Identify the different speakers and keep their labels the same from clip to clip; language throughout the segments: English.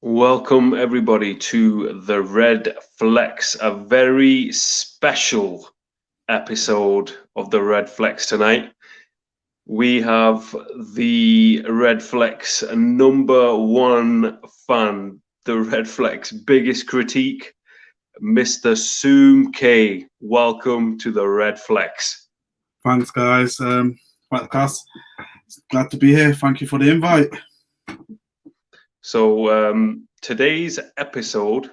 Speaker 1: Welcome everybody to the Red Flex, a very special episode of the Red Flex tonight. We have the Red Flex number one fan, the Red Flex biggest critique, Mr. Soom K. Welcome to the Red Flex.
Speaker 2: Thanks, guys. Podcast. Glad to be here. Thank you for the invite.
Speaker 1: So today's episode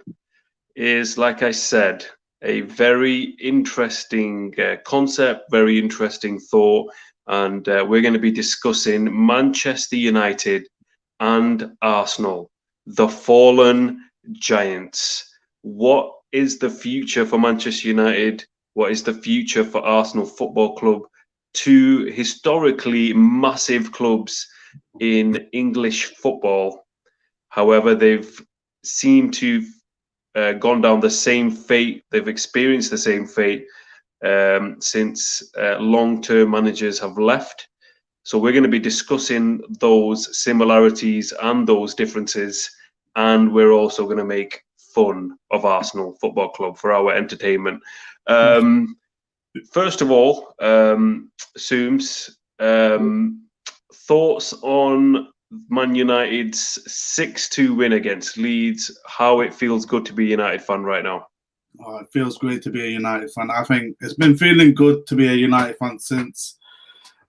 Speaker 1: is, like I said, a very interesting concept, very interesting thought, and we're going to be discussing Manchester United and Arsenal, the fallen giants. What is the future for Manchester United? What is the future for Arsenal Football Club? Two historically massive clubs in English football. However, they've seemed to gone down the same fate. They've experienced the same fate since long-term managers have left. So we're going to be discussing those similarities and those differences, and we're also going to make fun of Arsenal Football Club for our entertainment. First of all, Sooms, thoughts on Man United's 6-2 win against Leeds, how it feels good to be a United fan right now.
Speaker 2: Oh, it feels great to be a United fan. I think it's been feeling good to be a United fan since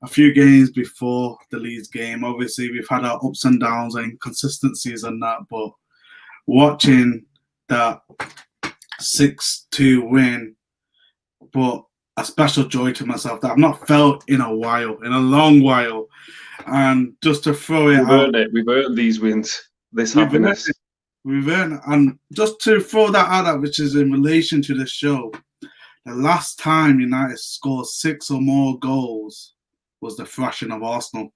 Speaker 2: a few games before the Leeds game. Obviously, we've had our ups and downs and inconsistencies and that, but watching that 6-2 win brought a special joy to myself that I've not felt in a long while. And just to throw it out,
Speaker 1: We've earned these wins, this happiness.
Speaker 2: We've earned, and just to throw that out, which is in relation to this show, the last time United scored 6 or more goals was the thrashing of Arsenal.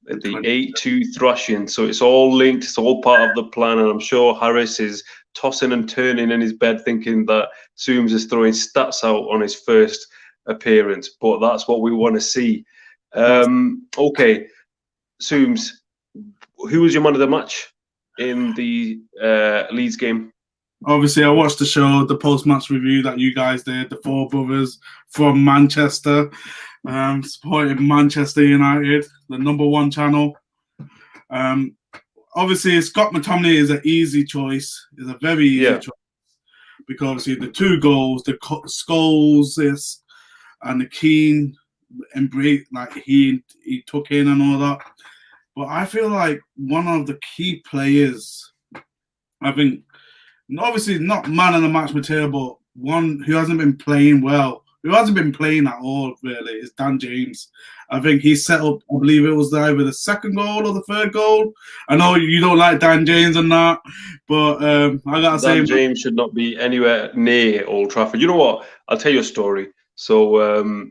Speaker 1: The 8-2 thrashing. So it's all linked, it's all part of the plan, and I'm sure Harris is tossing and turning in his bed thinking that Sooms is throwing stats out on his first appearance, but that's what we want to see. Okay, Sooms, who was your man of the match in the Leeds game?
Speaker 2: Obviously, I watched the show, the post-match review that you guys did, the four brothers from Manchester, supporting Manchester United, the number one channel. Obviously, Scott McTominay is an easy choice. It's a very easy choice. Because obviously the 2 goals, the Scholes and the Keane embrace, like he took in and all that. But I feel like one of the key players, I think, obviously not man of the match material, but one who hasn't been playing well, who hasn't been playing at all really, is Dan James. I think he set up, I believe it was either the second goal or the third goal. I know you don't like Dan James and that, but I gotta say,
Speaker 1: Dan James should not be anywhere near Old Trafford. You know what? I'll tell you a story. So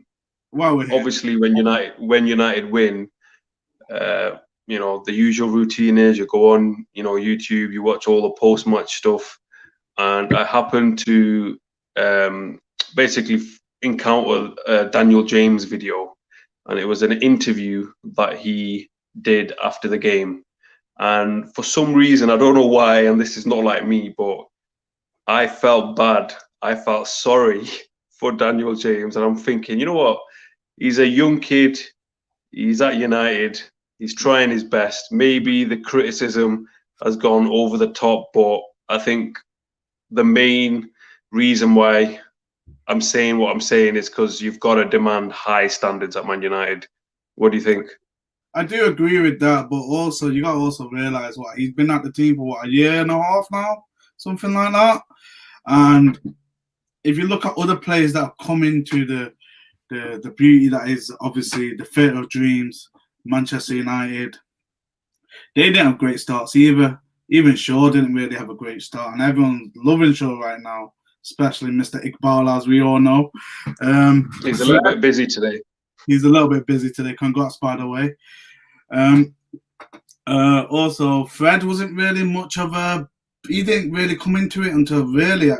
Speaker 1: obviously when United win, you know, the usual routine is you go on, you know, YouTube, you watch all the post-match stuff, and I happened to basically encounter a Daniel James video, and it was an interview that he did after the game. And for some reason, I don't know why, and this is not like me, but I felt bad. I felt sorry for Daniel James, and I'm thinking, you know what? He's a young kid. He's at United. He's trying his best. Maybe the criticism has gone over the top, but I think the main reason why I'm saying what I'm saying is because you've got to demand high standards at Man United. What do you think?
Speaker 2: I do agree with that, but also you got to also realise he's been at the team for a year and a half now, something like that. And if you look at other players that have come into the beauty that is obviously the theatre of dreams, Manchester United, they didn't have great starts either. Even Shaw didn't really have a great start, and everyone's loving Shaw right now, especially Mr. Iqbal, as we all know.
Speaker 1: He's a little bit busy today.
Speaker 2: He's a little bit busy today. Congrats, by the way. Also, Fred wasn't really much of a. He didn't really come into it until really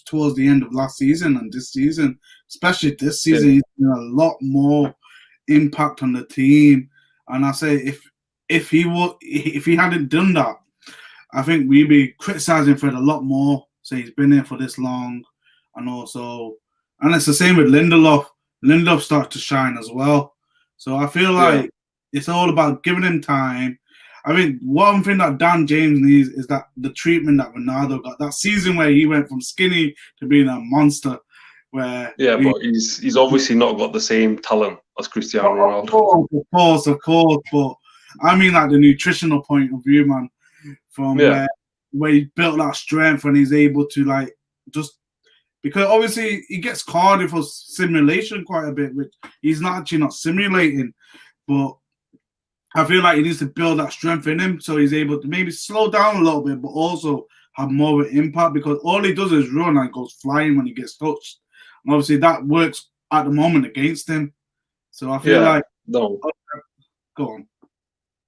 Speaker 2: towards the end of last season and this season, especially this season. He's been a lot more impact on the team. And I say if he hadn't done that, I think we'd be criticising Fred a lot more. Say he's been here for this long, and it's the same with Lindelof. Lindelof starts to shine as well. So I feel like it's all about giving him time. I mean, one thing that Dan James needs is that the treatment that Ronaldo got. That season where he went from skinny to being a monster.
Speaker 1: But he's obviously not got the same talent as Cristiano Ronaldo.
Speaker 2: Of course. But I mean, like the nutritional point of view, man, from where he built that strength and he's able to like just because obviously he gets carded for simulation quite a bit, which he's not simulating, but I feel like he needs to build that strength in him so he's able to maybe slow down a little bit, but also have more of an impact because all he does is run and goes flying when he gets touched. And obviously that works at the moment against him. So I feel like
Speaker 1: no.
Speaker 2: Go on.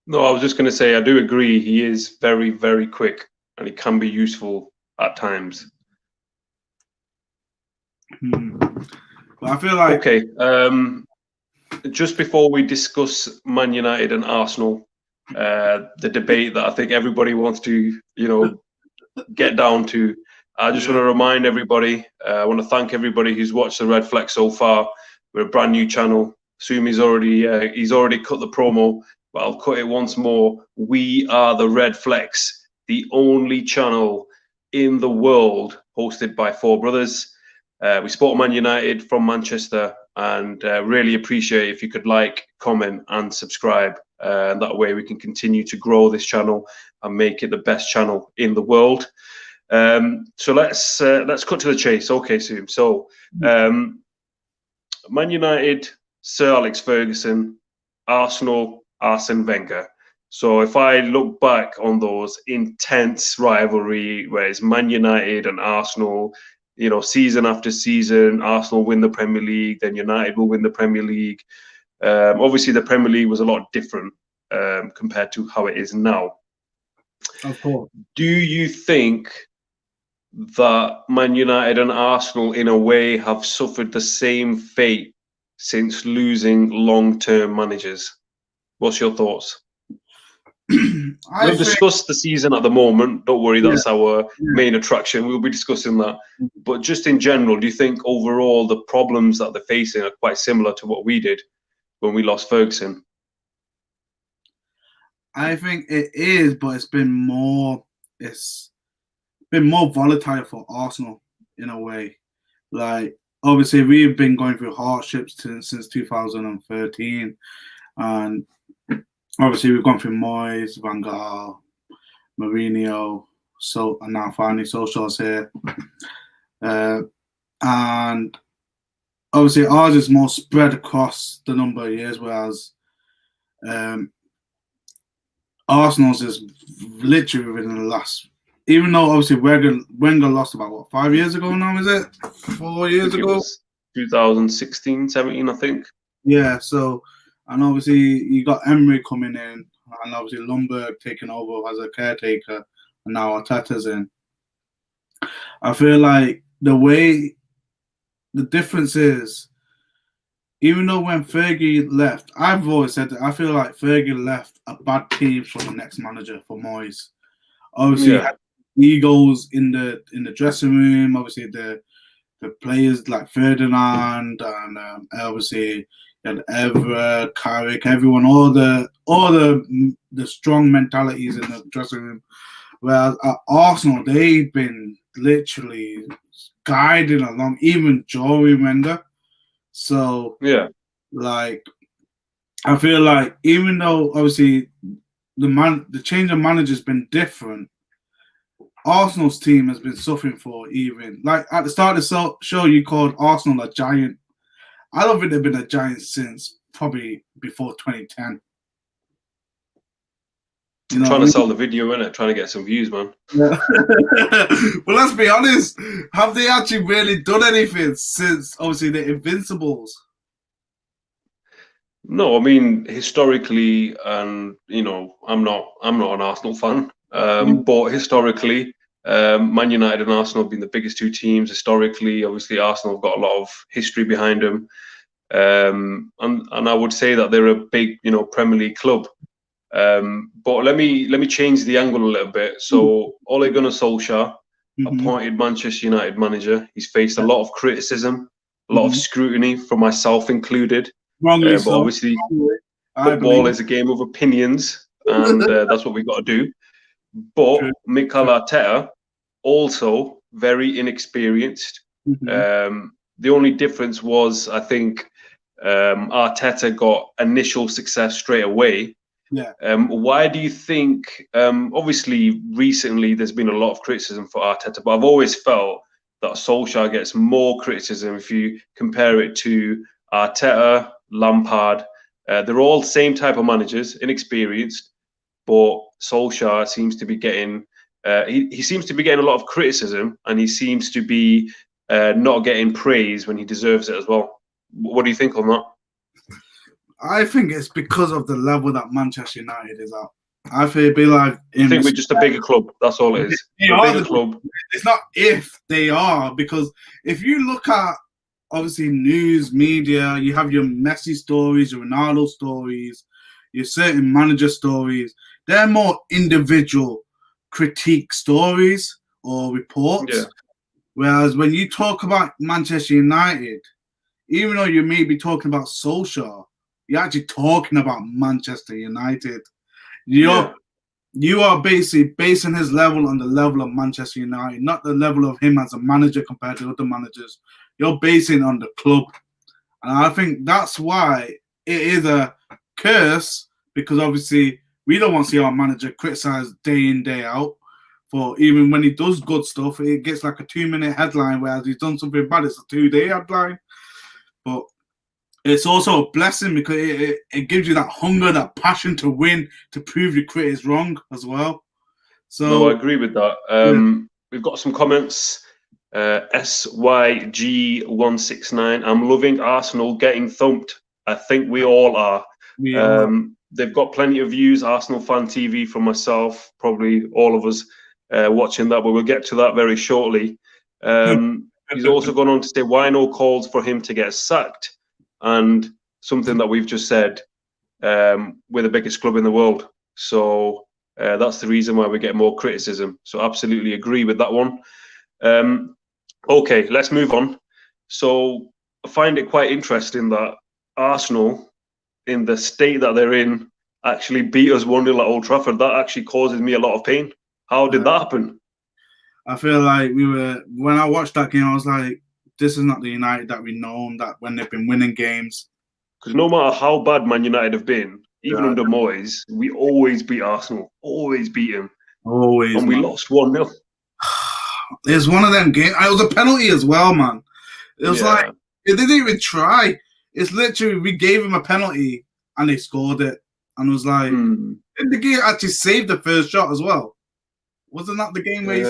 Speaker 1: No, I was just going to say I do agree. He is very, very quick and he can be useful at times.
Speaker 2: But I feel like
Speaker 1: okay. Just before we discuss Man United and Arsenal, the debate that I think everybody wants to, get down to, I just want to remind everybody. I want to thank everybody who's watched the Red Flex so far. We're a brand new channel. Assume he's already cut the promo, but I'll cut it once more. We are the Red Flex, the only channel in the world hosted by four brothers. We support Man United from Manchester, and really appreciate if you could like, comment, and subscribe. That way we can continue to grow this channel and make it the best channel in the world. So let's cut to the chase. Okay, Soom. So Man United, Sir Alex Ferguson, Arsenal, Arsene Wenger. So if I look back on those intense rivalry, where it's Man United and Arsenal, season after season, Arsenal win the Premier League, then United will win the Premier League. Obviously, the Premier League was a lot different compared to how it is now.
Speaker 2: Of course.
Speaker 1: Do you think that Man United and Arsenal, in a way, have suffered the same fate since losing long-term managers? What's your thoughts? We'll discuss the season at the moment. Don't worry, that's our main attraction. We'll be discussing that. But just in general, do you think overall the problems that they're facing are quite similar to what we did when we lost Ferguson?
Speaker 2: I think it is, but it's been more volatile for Arsenal in a way. Like, obviously, we've been going through hardships since 2013, and obviously we've gone through Moyes, Van Gaal, Mourinho, and now finally Solskjaer's here. And obviously ours is more spread across the number of years, whereas Arsenal's is literally within the last. Even though obviously Wenger lost about 5 years ago now, is it? 4 years ago?
Speaker 1: 2016, 17, I think.
Speaker 2: Yeah, so, and obviously you got Emery coming in, and obviously Lundberg taking over as a caretaker, and now Arteta's in. I feel like the difference is, even though when Fergie left, I've always said that I feel like Fergie left a bad team for the next manager, for Moyes. Obviously, had egos in the dressing room. Obviously, the players like Ferdinand and obviously and Evra, Carrick, everyone, all the strong mentalities in the dressing room. Whereas at Arsenal, they've been literally guiding along, even Joey Wenger. So like I feel like even though obviously the change of manager has been different, Arsenal's team has been suffering for even like at the start of the show you called Arsenal a giant. I don't think they've been a giant since probably before 2010.
Speaker 1: Trying to sell the video, innit? Trying to get some views, man.
Speaker 2: Yeah. Well, let's be honest. Have they actually really done anything since obviously the Invincibles?
Speaker 1: No, I mean historically, and I'm not an Arsenal fan, but historically, Man United and Arsenal have been the biggest two teams historically. Obviously, Arsenal have got a lot of history behind them, and I would say that they're a big, Premier League club. But let me change the angle a little bit. So Ole Gunnar Solskjaer, appointed Manchester United manager. He's faced a lot of criticism, a lot of scrutiny, from myself included.
Speaker 2: Wrongly
Speaker 1: but obviously, football is a game of opinions, and that's what we've got to do. But Mikel Arteta, also very inexperienced. The only difference was, I think, Arteta got initial success straight away.
Speaker 2: Yeah.
Speaker 1: Why do you think? Obviously, recently there's been a lot of criticism for Arteta, but I've always felt that Solskjaer gets more criticism if you compare it to Arteta, Lampard. They're all same type of managers, inexperienced, but Solskjaer seems to be getting. He seems to be getting a lot of criticism, and he seems to be not getting praise when he deserves it as well. What do you think on that?
Speaker 2: I think it's because of the level that Manchester United is at. I feel like
Speaker 1: I think we're just a bigger club. That's all it is.
Speaker 2: They are a bigger club. It's not if they are, because if you look at obviously news media, you have your Messi stories, your Ronaldo stories, your certain manager stories. They're more individual critique stories or reports. Yeah. Whereas when you talk about Manchester United, even though you may be talking about Solskjaer, you're actually talking about Manchester United. You are basically basing his level on the level of Manchester United, not the level of him as a manager compared to other managers. You're basing on the club. And I think that's why it is a curse, because obviously we don't want to see our manager criticized day in, day out. For even when he does good stuff, it gets like a 2-minute headline, whereas he's done something bad, it's a 2-day headline. But it's also a blessing because it gives you that hunger, that passion to win, to prove your critics wrong as well. So
Speaker 1: no, I agree with that. We've got some comments. SYG169. I'm loving Arsenal getting thumped. I think we all are. They've got plenty of views. Arsenal Fan TV from myself, probably all of us watching that, but we'll get to that very shortly. He's also gone on to say, why no calls for him to get sacked? And something that we've just said, we're the biggest club in the world. So that's the reason why we get more criticism. So absolutely agree with that one. Okay, let's move on. So I find it quite interesting that Arsenal, in the state that they're in, actually beat us 1-0 at Old Trafford. That actually causes me a lot of pain. How did that happen?
Speaker 2: I feel like when I watched that game, I was like, this is not the United that we know, that when they've been winning games.
Speaker 1: Because no matter how bad Man United have been, even under Moyes, we always beat Arsenal. Always beat them.
Speaker 2: Always.
Speaker 1: And we lost 1-0.
Speaker 2: It's one of them games. It was a penalty as well, man. It was like, they didn't even try. It's literally, we gave them a penalty and they scored it. And it was like, did the game actually save the first shot as well? Wasn't that the game where he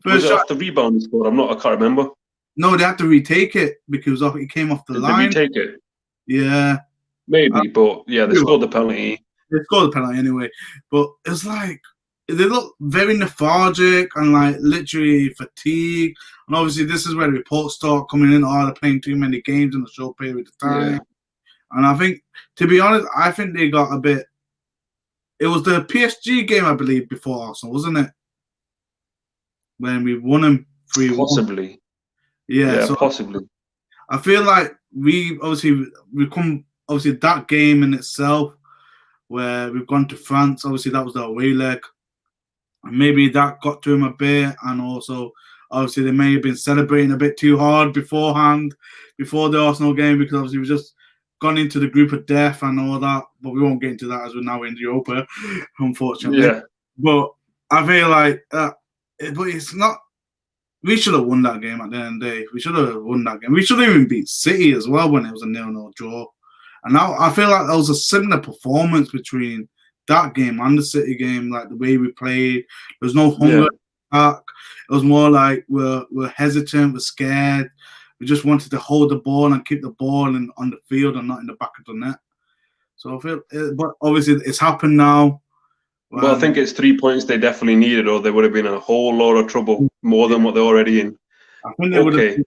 Speaker 1: first shot after rebound he scored? I can't remember.
Speaker 2: No, they had to retake it because it came off the line.
Speaker 1: Did they retake it?
Speaker 2: Yeah.
Speaker 1: Maybe, but yeah, they scored the penalty.
Speaker 2: They scored the penalty anyway. But it's like, they look very lethargic and like literally fatigued. And obviously this is where the reports start coming in. Oh, they're playing too many games in a short period of time. Yeah. And I think, to be honest, I think they got a bit. It was the PSG game, I believe, before Arsenal, wasn't it? When we won them 3-1.
Speaker 1: Possibly.
Speaker 2: Yeah, so
Speaker 1: possibly.
Speaker 2: I feel like we come that game in itself, where we've gone to France. Obviously, that was the away leg. And maybe that got to him a bit. And also, obviously, they may have been celebrating a bit too hard beforehand, before the Arsenal game, because obviously we just gone into the group of death and all that. But we won't get into that as we're now in Europa, unfortunately.
Speaker 1: Yeah.
Speaker 2: But I feel like, but it's not. We should have won that game at the end of the day. We should have won that game. We should have even beat City as well when it was a 0-0 draw. And now I feel like there was a similar performance between that game and the City game, like the way we played. There was no hunger back. It was more like we're hesitant, we're scared. We just wanted to hold the ball and keep the ball on the field and not in the back of the net. So I feel, but obviously it's happened now.
Speaker 1: Well, I think it's 3 points they definitely needed, or they would have been in a whole lot of trouble, more than what they're already in.
Speaker 2: I think they would have.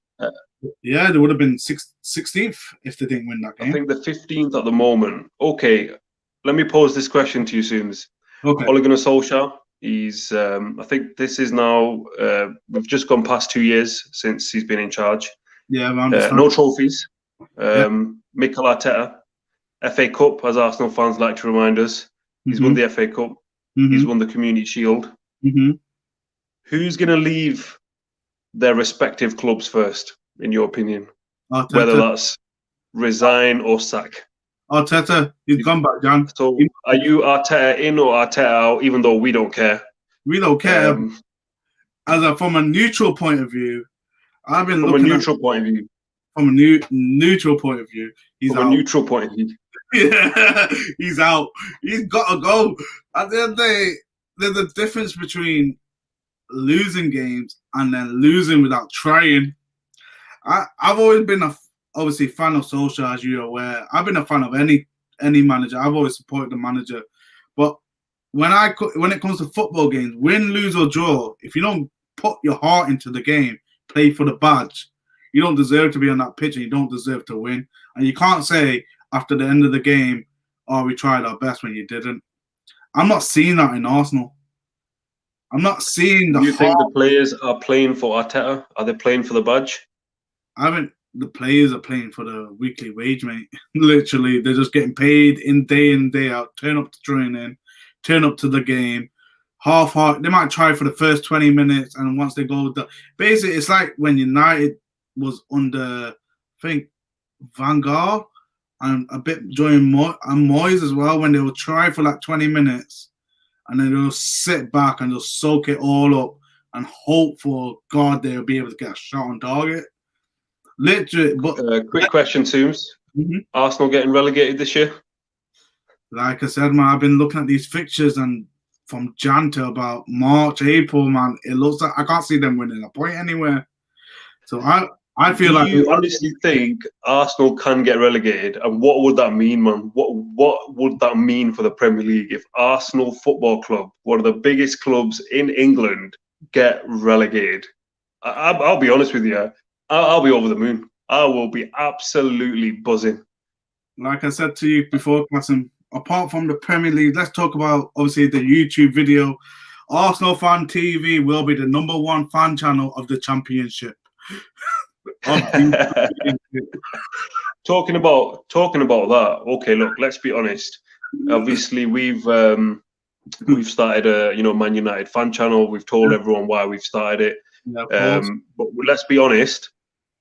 Speaker 2: They would have been 16th if they didn't win that game.
Speaker 1: I think the 15th at the moment. Okay, let me pose this question to you, Sooms.
Speaker 2: Okay.
Speaker 1: Ole Gunnar Solskjaer, he's, I think this is now, we've just gone past 2 years since he's been in charge.
Speaker 2: Yeah, I understand.
Speaker 1: No trophies. Mikel Arteta, FA Cup, as Arsenal fans like to remind us. He's won the FA Cup. He's won the Community Shield. Who's going to leave their respective clubs first, in your opinion?
Speaker 2: Arteta.
Speaker 1: Whether that's resign or sack.
Speaker 2: Arteta, he's gone back, John.
Speaker 1: So are you Arteta in or Arteta out, even though we don't care?
Speaker 2: We don't care. From a neutral point of view, I've been
Speaker 1: from
Speaker 2: looking
Speaker 1: a neutral point of view.
Speaker 2: From a neutral point of view, he's
Speaker 1: from
Speaker 2: out.
Speaker 1: A neutral point of view.
Speaker 2: Yeah, he's out. He's got to go. At the end of the day, there's a difference between losing games and then losing without trying. I've always been obviously fan of Solskjaer, as you're aware. I've been a fan of any manager. I've always supported the manager. But when it comes to football games, win, lose or draw, if you don't put your heart into the game, play for the badge, you don't deserve to be on that pitch and you don't deserve to win. And you can't say after the end of the game, oh, we tried our best when you didn't. I'm not seeing that in Arsenal. I'm not seeing the.
Speaker 1: Do you think the players are playing for Arteta? Are they playing for the badge?
Speaker 2: The players are playing for the weekly wage, mate. Literally, they're just getting paid in day out. Turn up to training, turn up to the game. Half-heart. They might try for the first 20 minutes, and once they go, basically, it's like when United was under, I think, Van Gaal and a bit during Moyes as well, when they would try for like 20 minutes, and then they'll sit back and just soak it all up and hope for God they'll be able to get a shot on target. Literally, but
Speaker 1: quick question, Tooms. Arsenal getting relegated this year?
Speaker 2: Like I said, man, I've been looking at these fixtures, and from Jan to about March, April, man, it looks like I can't see them winning a point anywhere. So I feel like.
Speaker 1: Do you honestly think Arsenal can get relegated? And what would that mean, man? What would that mean for the Premier League if Arsenal Football Club, one of the biggest clubs in England, get relegated? I'll be honest with you. I'll be over the moon. I will be absolutely buzzing.
Speaker 2: Like I said to you before, Klassen, apart from the Premier League, let's talk about, obviously, the YouTube video. Arsenal Fan TV will be the #1 fan channel of the Championship.
Speaker 1: Talking about that. Okay, look, let's be honest. Obviously, we've started a Man United fan channel. We've told everyone why we've started it.
Speaker 2: Yeah,
Speaker 1: but let's be honest.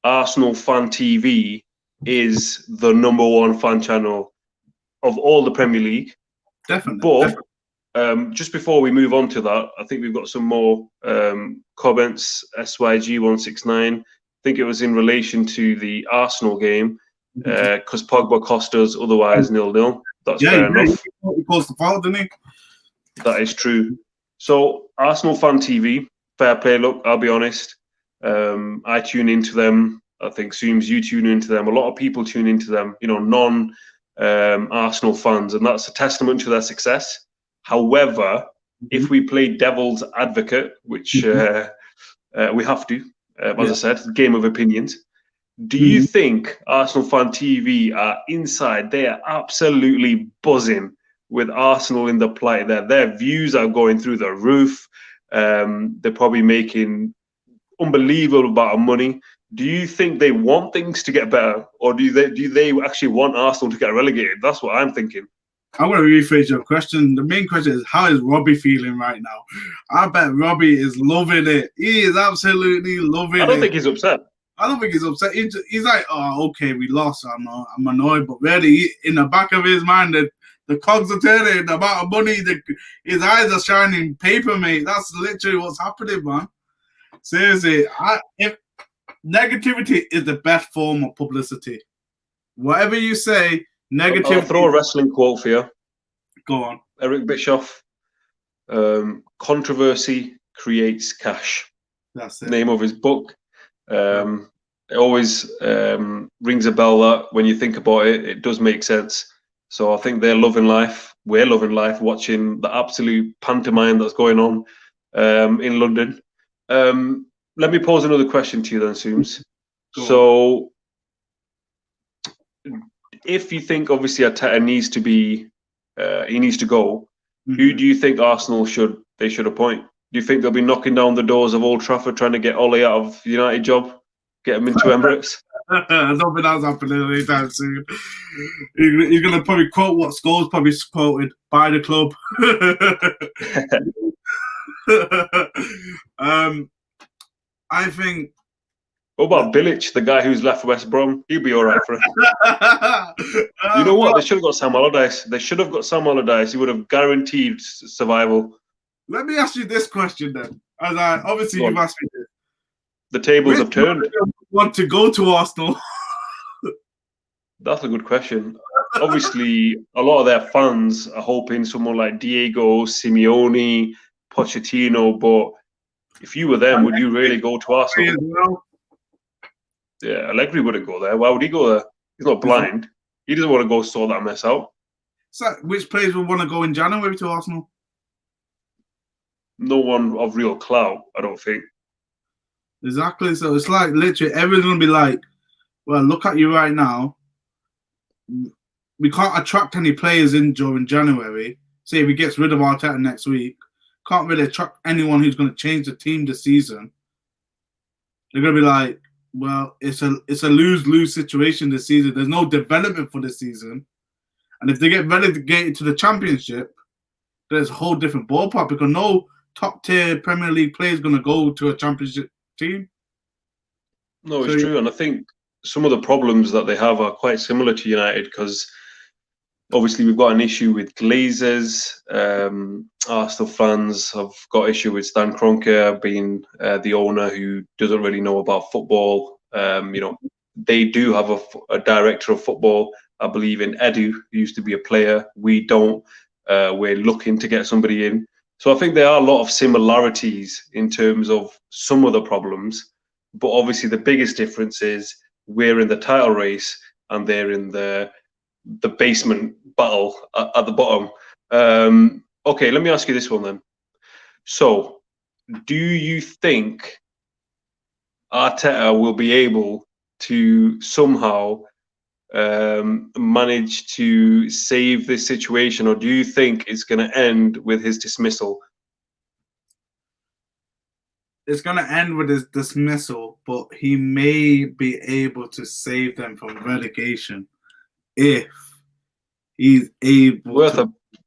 Speaker 1: Arsenal Fan TV is the #1 fan channel of all the Premier League.
Speaker 2: Definitely.
Speaker 1: But just before we move on to that, I think we've got some more comments. SYG169. I think it was in relation to the Arsenal game because Pogba cost us, otherwise 0-0. That's fair enough.
Speaker 2: He caused the foul, didn't he?
Speaker 1: That is true. So Arsenal Fan TV, fair play. Look, I'll be honest. I tune into them. I think Zooms, you tune into them. A lot of people tune into them, non-Arsenal fans, and that's a testament to their success. However, if we play devil's advocate, which we have to, as I said, game of opinions, do you think Arsenal Fan TV are inside? They are absolutely buzzing with Arsenal in the plight there. Their views are going through the roof. They're probably making unbelievable amount of money. Do you think they want things to get better, or do they actually want Arsenal to get relegated? That's what I'm thinking.
Speaker 2: I want to rephrase your question. The main question is, how is Robbie feeling right now? I bet Robbie is loving it. He is absolutely loving it.
Speaker 1: I don't think he's upset.
Speaker 2: I don't think he's upset. He's like, oh, okay, we lost. I'm annoyed, but really, in the back of his mind, the cogs are turning. The amount of money, his eyes are shining paper, mate. That's literally what's happening, man. Seriously, if negativity is the best form of publicity. Whatever you say, negativity.
Speaker 1: I'll throw a wrestling quote for you.
Speaker 2: Go on.
Speaker 1: Eric Bischoff. Controversy creates cash.
Speaker 2: That's it.
Speaker 1: Name of his book. It always rings a bell that when you think about it, it does make sense. So I think they're loving life. We're loving life, watching the absolute pantomime that's going on in London. Let me pose another question to you then, Sooms. So if you think obviously Arteta needs to be he needs to go. Who do you think Arsenal should appoint? Do you think they'll be knocking down the doors of Old Trafford trying to get Ole out of the United job, get him into Emirates?
Speaker 2: I don't think that's happening anytime soon. He's going to probably quote what Scholes probably quoted: "Buy the club." I think.
Speaker 1: What about Bilic, the guy who's left West Brom? He'll be all right for it. You know what? They should have got Sam Allardyce. He would have guaranteed survival.
Speaker 2: Let me ask you this question then. Obviously, you've asked me this.
Speaker 1: The tables have turned.
Speaker 2: Want to go to Arsenal?
Speaker 1: That's a good question. Obviously, a lot of their fans are hoping someone like Diego, Simeone, Pochettino. But if you were them, would you really go to Arsenal? Yeah, Allegri wouldn't go there. Why would he go there? He's not blind. He doesn't want to go sort that mess out.
Speaker 2: So, which players would want to go in January to Arsenal?
Speaker 1: No one of real clout, I don't think.
Speaker 2: Exactly. So it's like literally everyone's gonna be like, "Well, look at you right now. We can't attract any players in during January. Say if he gets rid of Arteta next week, can't really attract anyone who's going to change the team this season." They're gonna be like, "Well, it's a lose-lose situation this season. There's no development for this season, and if they get relegated to the Championship, there's a whole different ballpark because no top-tier Premier League player is going to go to a Championship team."
Speaker 1: No, it's true, and I think some of the problems that they have are quite similar to United because obviously we've got an issue with Glazers. Arsenal fans have got issue with Stan Kroenke being the owner who doesn't really know about football. They do have a director of football, I believe, in Edu, who used to be a player. We don't. We're looking to get somebody in. So I think there are a lot of similarities in terms of some of the problems. But obviously the biggest difference is we're in the title race and they're in the basement battle at the bottom. Okay, let me ask you this one then. So, do you think Arteta will be able to somehow manage to save this situation, or do you think it's going to end with his dismissal?
Speaker 2: It's going to end with his dismissal, but he may be able to save them from relegation if he's able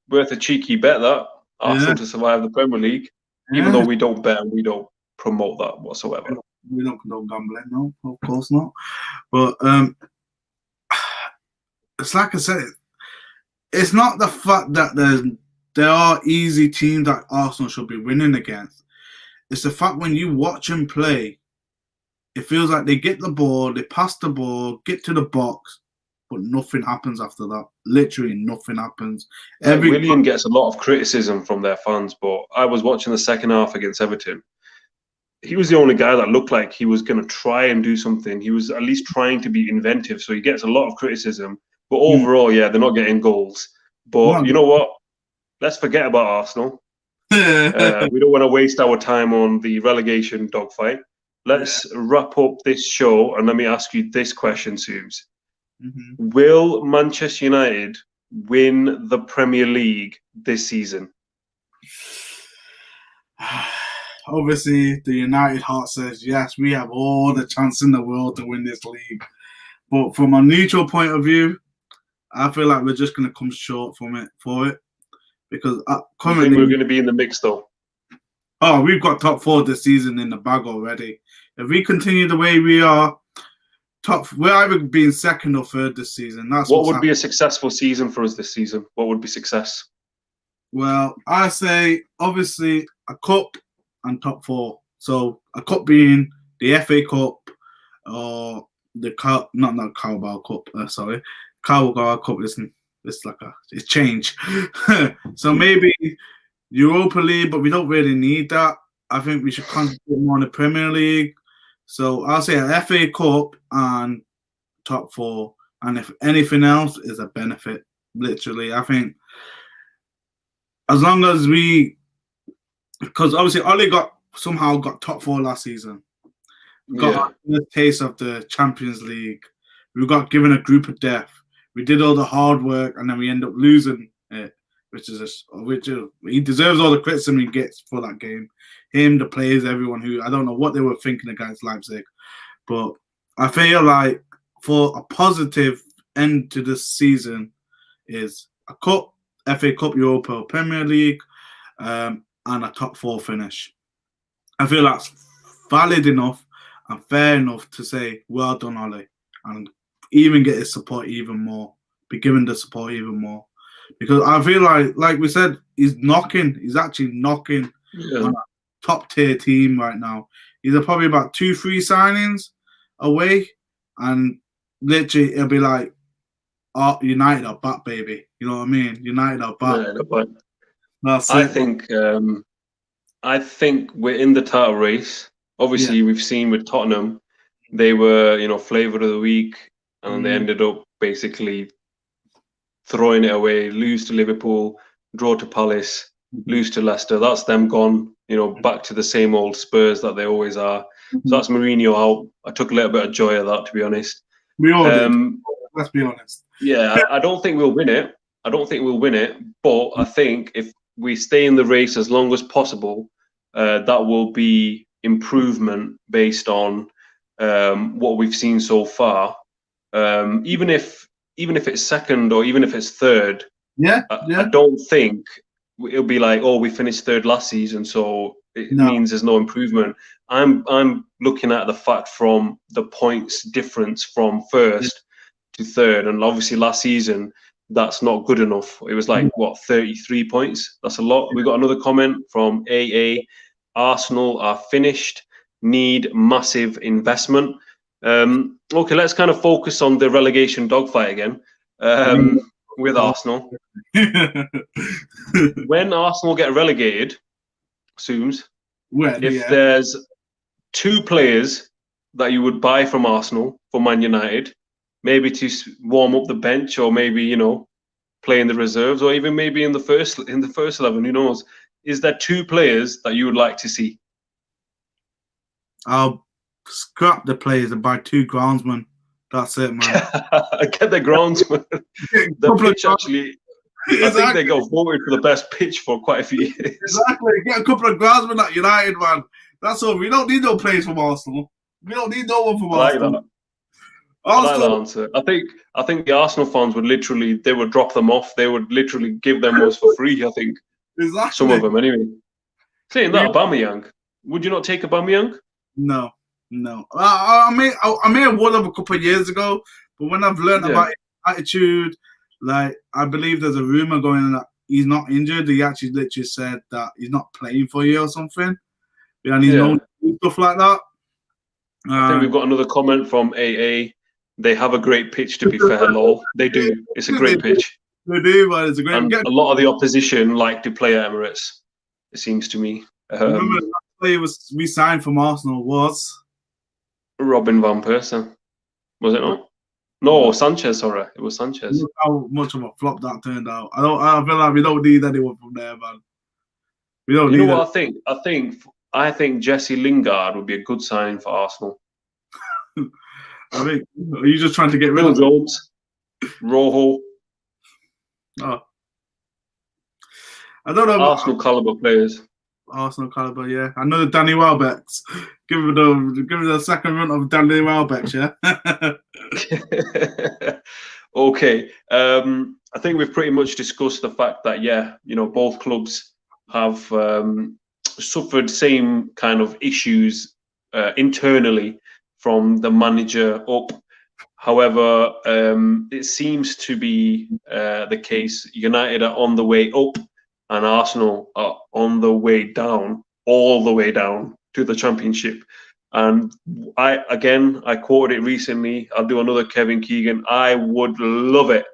Speaker 1: worth a cheeky bet that Arsenal to survive the Premier League, even though we don't bet and we don't promote that whatsoever.
Speaker 2: We don't condone gambling, no, of course not. But it's like I said, it's not the fact that there are easy teams that Arsenal should be winning against. It's the fact when you watch them play, it feels like they get the ball, they pass the ball, get to the box, but nothing happens after that. Literally nothing happens.
Speaker 1: Willian gets a lot of criticism from their fans, but I was watching the second half against Everton. He was the only guy that looked like he was going to try and do something. He was at least trying to be inventive, so he gets a lot of criticism. But overall, yeah, they're not getting goals. But you know what? Let's forget about Arsenal. We don't want to waste our time on the relegation dogfight. Let's wrap up this show, and let me ask you this question, Subes. Will Manchester United win the Premier League this season?
Speaker 2: Obviously, the United heart says, yes, we have all the chance in the world to win this league. But from a neutral point of view, I feel like we're just going to come short for it. Because
Speaker 1: currently, we're going to be in the mix, though.
Speaker 2: Oh, we've got top 4 this season in the bag already. If we continue the way we are, we're either being second or third this season. That's
Speaker 1: what would be a successful season for us this season? What would be success?
Speaker 2: Well, I say obviously a cup and top 4. So a cup being the FA Cup or the not Carabao Cup. Carabao Cup isn't. It's like it's change. So maybe Europa League, but we don't really need that. I think we should concentrate more on the Premier League. So I'll say an FA Cup and top 4. And if anything else is a benefit, literally, I think as long as because obviously Oli somehow got top 4 last season. We got a taste of the Champions League. We got given a group of death. We did all the hard work and then we end up losing which he deserves all the criticism he gets for that game. Him, the players, everyone who I don't know what they were thinking against Leipzig, but I feel like for a positive end to this season is a cup, FA Cup, Europa, Premier League, and a top 4 finish. I feel that's valid enough and fair enough to say, well done, Ole, and even get his support even more, be given the support even more. Because I feel like we said, he's actually knocking on a top tier team right now. He's probably about 2-3 signings away, and literally it'll be like, oh, United are back, baby. You know what I mean? United are back. That's it.
Speaker 1: I think we're in the title race. Obviously, we've seen with Tottenham, they were, flavour of the week, and they ended up basically throwing it away, lose to Liverpool, draw to Palace, lose to Leicester. That's them gone, back to the same old Spurs that they always are. So that's Mourinho out. I took a little bit of joy of that, to be honest.
Speaker 2: We all did. Let's be honest.
Speaker 1: Yeah, I don't think we'll win it. But I think if we stay in the race as long as possible, that will be improvement based on what we've seen so far. Even if it's second or even if it's third, I don't think it'll be like, oh, we finished third last season, so it means there's no improvement. I'm looking at the fact from the points difference from first to third, and obviously last season that's not good enough. It was like 33 points. That's a lot. We got another comment from AA. Arsenal are finished. Need massive investment. Okay, let's kind of focus on the relegation dogfight again with Arsenal. When Arsenal get relegated, Sooms, if there's 2 players that you would buy from Arsenal for Man United, maybe to warm up the bench, or maybe play in the reserves, or even maybe in the first 11, who knows? Is there 2 players that you would like to see?
Speaker 2: I'll scrap the players and buy 2 groundsmen. That's it, man.
Speaker 1: Get the groundsman. The pitch actually, I think they got voted for the best pitch for quite a few years.
Speaker 2: Exactly. Get a couple of groundsmen at United, man. That's all. We don't need no players from Arsenal. We don't need no one from Arsenal.
Speaker 1: I like that answer. I think the Arsenal fans would drop them off. They would literally give them ones for free, I think.
Speaker 2: Exactly.
Speaker 1: Some of them, anyway. Saying that, Aubameyang, would you not take Aubameyang?
Speaker 2: No. I may have won him a couple of years ago, but when I've learned about his attitude, like, I believe there's a rumor going on that he's not injured. He actually literally said that he's not playing for you or something. And he's known to do stuff like that.
Speaker 1: I think we've got another comment from AA. They have a great pitch, to be fair, lol. They do. It's a great pitch.
Speaker 2: They do, man. It's a great pitch.
Speaker 1: A lot of the opposition like to play at Emirates, it seems to me.
Speaker 2: Remember the last player we signed from Arsenal was?
Speaker 1: Robin Van Persie. Was it not? No, Sanchez, sorry. It was Sanchez.
Speaker 2: Look how much of a flop that turned out. I feel like we don't need anyone from there, man. We don't need.
Speaker 1: You know what I think Jesse Lingard would be a good signing for Arsenal.
Speaker 2: I think, are you just trying to get rid of
Speaker 1: Jones, Rojo?
Speaker 2: Oh. I don't know.
Speaker 1: Arsenal caliber players.
Speaker 2: Arsenal caliber, yeah. I know the Danny Welbecks. Give him the second run of Danny Welbecks,
Speaker 1: yeah. Okay. I think we've pretty much discussed the fact that both clubs have suffered same kind of issues internally from the manager up. However, it seems to be the case. United are on the way up, and Arsenal are on the way down, all the way down to the Championship. And I quoted it recently. I'll do another Kevin Keegan. I would love it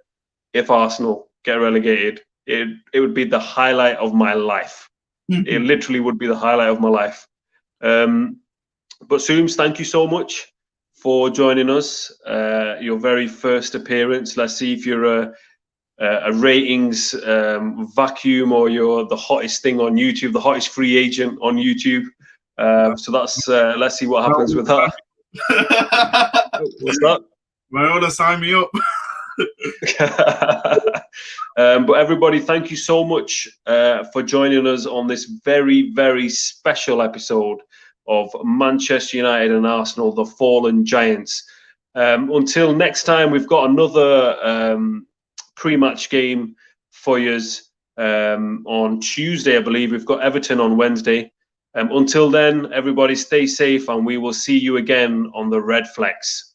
Speaker 1: if Arsenal get relegated. It would be the highlight of my life. It literally would be the highlight of my life. But Sooms, thank you so much for joining us. Your very first appearance. Let's see if you're a ratings vacuum, or you're the hottest thing on YouTube, the hottest free agent on YouTube. So that's let's see what happens with that. What's that?
Speaker 2: Well, to sign me up.
Speaker 1: But everybody, thank you so much for joining us on this very, very special episode of Manchester United and Arsenal, the fallen giants. Until next time, we've got another pre-match game for you on Tuesday, I believe. We've got Everton on Wednesday. Until then, everybody stay safe, and we will see you again on the Red Flex.